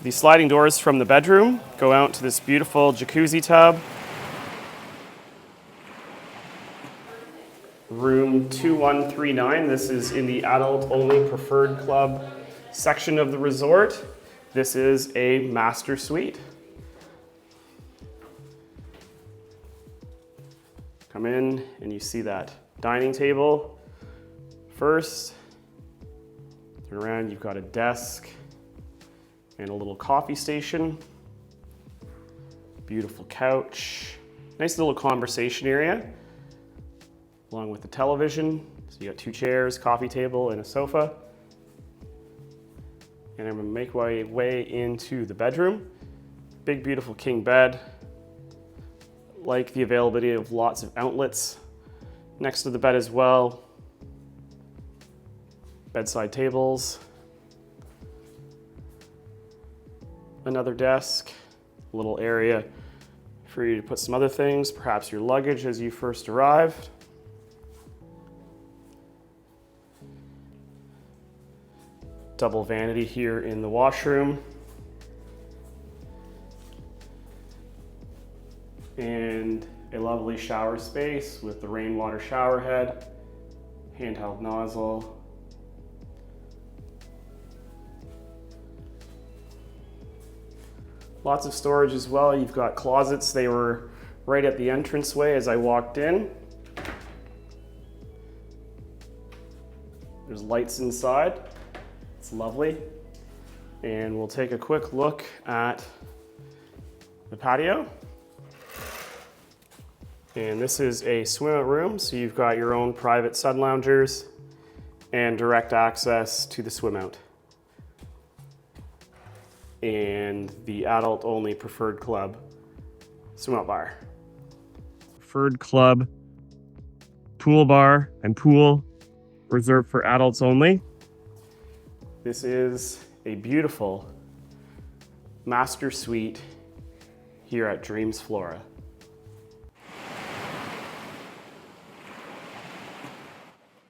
The sliding doors from the bedroom go out to this beautiful jacuzzi tub. Room 2139, this is in the adult-only preferred club section of the resort. This is a master suite. Come in and you see that dining table first. Turn around, you've got a desk and a little coffee station. Beautiful couch. Nice little conversation area, along with the television. So you got 2 chairs, coffee table, and a sofa. And I'm gonna make my way into the bedroom. Big, beautiful king bed. Like the availability of lots of outlets next to the bed as well. Bedside tables. Another desk, a little area for you to put some other things, perhaps your luggage as you first arrived. Double vanity here in the washroom. And a lovely shower space with the rainwater shower head, handheld nozzle. Lots of storage as well. You've got closets. They were right at the entranceway as I walked in. There's lights inside. It's lovely. And we'll take a quick look at the patio. And this is a swim out room, so you've got your own private sun loungers and direct access to the swim out. And the adult-only preferred club swim out bar. Preferred club, pool bar and pool reserved for adults only. This is a beautiful master suite here at Dreams Flora.